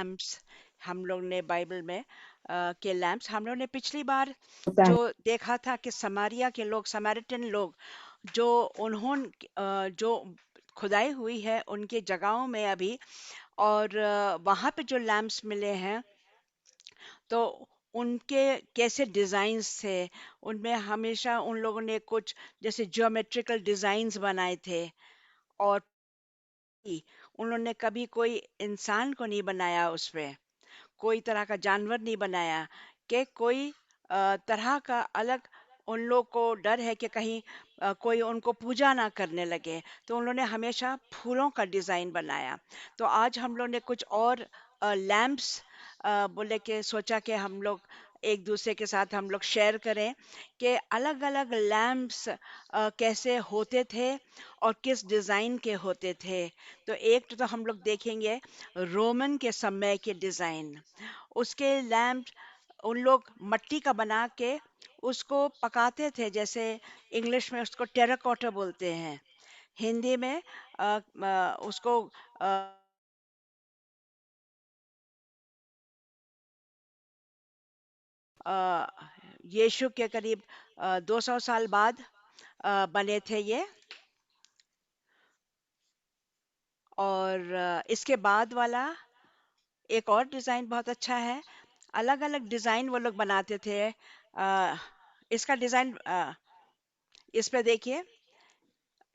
Lamps हम लोग ने बाइबल में के लैम्प्स हम लोग ने पिछली बार होता जो है। देखा था कि समारिया के लोग, समैरिटन लोग, जो उन्होंने जो खुदाई हुई है उनके जगहों में अभी, और वहां पे जो लैम्प्स मिले हैं, तो उनके कैसे डिजाइन्स थे। उनमें हमेशा उन लोगों ने कुछ जैसे ज्योमेट्रिकल डिजाइन्स बनाए थे, और उन्होंने कभी कोई इंसान को नहीं बनाया, उसमें कोई तरह का जानवर नहीं बनाया, कि कोई तरह का अलग। उन लोग को डर है कि कहीं कोई उनको पूजा ना करने लगे, तो उन्होंने हमेशा फूलों का डिजाइन बनाया। तो आज हम लोग ने कुछ और लैम्प्स बोले कि सोचा कि हम लोग एक दूसरे के साथ हम लोग शेयर करें कि अलग अलग लैम्प्स कैसे होते थे और किस डिजाइन के होते थे। तो एक तो हम लोग देखेंगे रोमन के समय के डिजाइन, उसके लैम्प उन लोग मट्टी का बना के उसको पकाते थे, जैसे इंग्लिश में उसको टेराकोटा बोलते हैं, हिंदी में उसको अ, यीशु के करीब 200 साल बाद बने थे ये। और इसके बाद वाला एक और डिजाइन बहुत अच्छा है। अलग अलग डिजाइन वो लोग बनाते थे। इसका डिजाइन इस पे देखिए,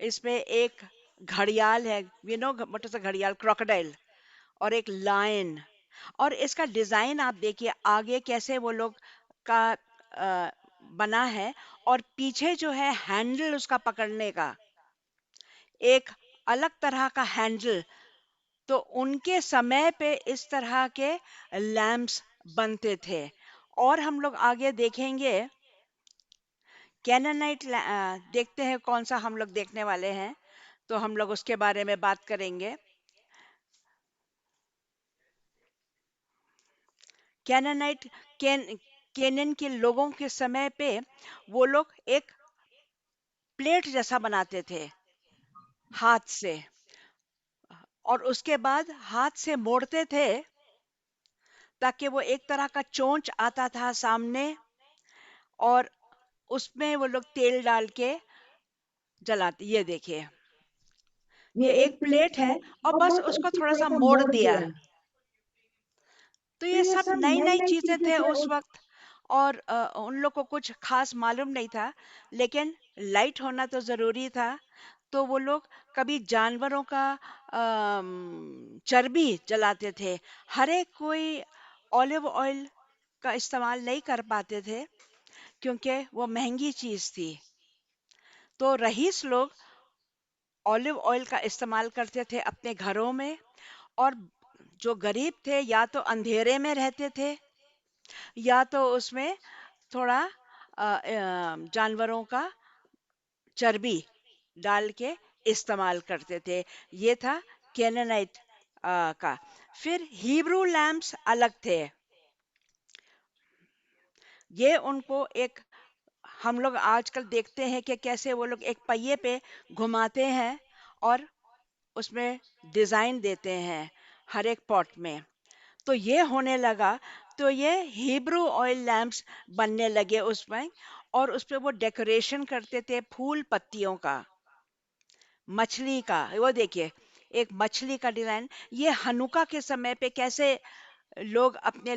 इसमें एक घड़ियाल है, यू नो, मोटा सा घड़ियाल, क्रोकोडाइल, और एक लायन। और इसका डिजाइन आप देखिए आगे कैसे वो लोग का बना है, और पीछे जो है हैंडल उसका पकड़ने का, एक अलग तरह का हैंडल। तो उनके समय पे इस तरह के लैंप्स बनते थे। और हम लोग आगे देखेंगे कैनानाइट, देखते हैं कौन सा हम लोग देखने वाले हैं, तो हम लोग उसके बारे में बात करेंगे। कैनानाइट, केनन के लोगों के समय पे वो लोग एक प्लेट जैसा बनाते थे हाथ से, और उसके बाद हाथ से मोड़ते थे ताकि वो एक तरह का चोंच आता था सामने, और उसमें वो लोग तेल डाल के जलाते। ये देखिए, ये ये एक एक प्लेट प्लेट है है और और बस बस उसको उसको थोड़ा थोड़ा सा सा मोड़ मोड़ दिया। दिया। तो तो ये ये सब सब नई नई नई नई चीजें चीजें थे थे उस उस। वक्त, और उन लोग को कुछ खास मालूम नहीं था, लेकिन लाइट होना तो जरूरी था। तो वो लोग कभी जानवरों का चर्बी जलाते थे। हर एक कोई ऑलिव ऑयल का इस्तेमाल नहीं कर पाते थे, क्योंकि वो महंगी चीज थी। तो रईस लोग ऑलिव ऑयल का इस्तेमाल करते थे अपने घरों में, और जो गरीब थे या तो अंधेरे में रहते थे, या तो उसमें थोड़ा जानवरों का चर्बी डाल के इस्तेमाल करते थे। ये था कैनानाइट का। फिर हिब्रू लैम्प्स अलग थे। ये उनको एक, हम लोग आजकल देखते हैं कि कैसे वो लोग एक पहिए पे घुमाते हैं और उसमें डिजाइन देते हैं हर एक पॉट में। तो ये होने लगा, तो ये हिब्रू ऑयल लैम्प्स बनने लगे उसमें, और उस पे वो डेकोरेशन करते थे फूल पत्तियों का, मछली का। वो देखिए, एक मछली का डिजाइन। ये हनुका के समय पे कैसे लोग अपने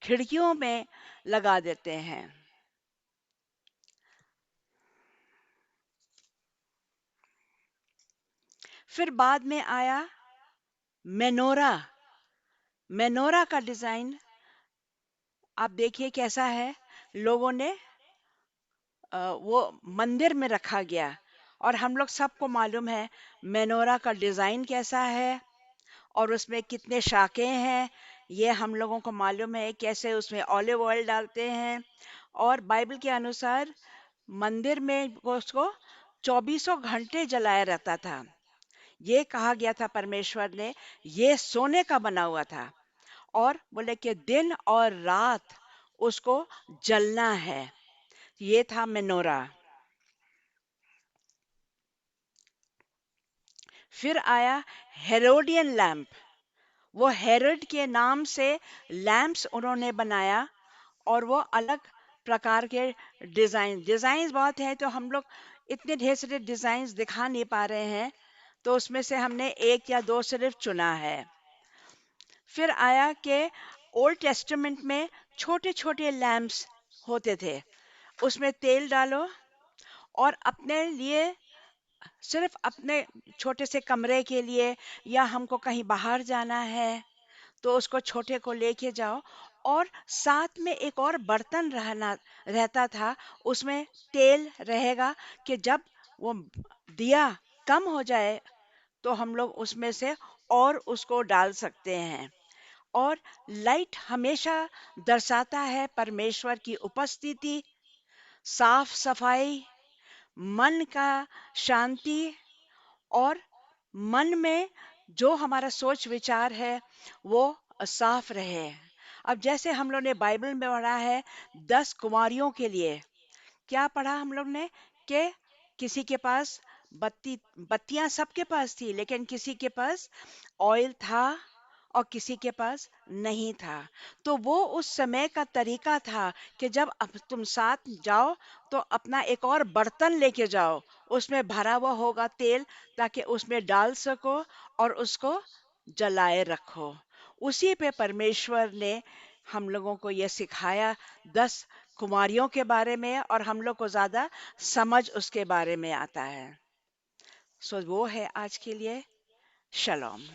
खिड़कियों में लगा देते हैं। फिर बाद में आया मेनोरा। मेनोरा का डिजाइन आप देखिए कैसा है। लोगों ने वो मंदिर में रखा गया, और हम लोग सबको मालूम है मेनोरा का डिजाइन कैसा है, और उसमें कितने शाखे हैं। ये हम लोगों को मालूम है कैसे उसमें ऑलिव ऑयल डालते हैं। और बाइबल के अनुसार मंदिर में वो उसको 2400 घंटे जलाया रहता था। ये कहा गया था परमेश्वर ने, ये सोने का बना हुआ था, और बोले कि दिन और रात उसको जलना है। ये था मेनोरा। फिर आया हेरोडियन लैम्प। वो हेरोड के नाम से लैंप्स उन्होंने बनाया, और वो अलग प्रकार के डिजाइन बहुत है, तो हम लोग इतने ढेर सारे डिजाइन दिखा नहीं पा रहे हैं, तो उसमें से हमने एक या दो सिर्फ चुना है। फिर आया कि ओल्ड टेस्टामेंट में छोटे छोटे लैंप्स होते थे, उसमें तेल डालो और अपने लिए, सिर्फ अपने छोटे से कमरे के लिए, या हमको कहीं बाहर जाना है तो उसको छोटे को लेके जाओ। और साथ में एक और बर्तन रहता था, उसमें तेल रहेगा कि जब वो दिया कम हो जाए तो हम लोग उसमें से और उसको डाल सकते हैं। और लाइट हमेशा दर्शाता है परमेश्वर की उपस्थिति, साफ सफाई, मन का शांति, और मन में जो हमारा सोच विचार है वो साफ रहे। अब जैसे हम लोग ने बाइबल में पढ़ा है 10 कुमारियों के लिए, क्या पढ़ा हम लोग ने कि किसी के पास बत्तियां सबके पास थी, लेकिन किसी के पास ऑयल था और किसी के पास नहीं था। तो वो उस समय का तरीका था कि जब अब तुम साथ जाओ तो अपना एक और बर्तन लेके जाओ, उसमें भरा हुआ होगा तेल, ताकि उसमें डाल सको और उसको जलाए रखो। उसी पे परमेश्वर ने हम लोगों को ये सिखाया 10 कुमारियों के बारे में, और हम लोग को ज्यादा समझ उसके बारे में आता है। सो वो है आज के लिए। शलोम।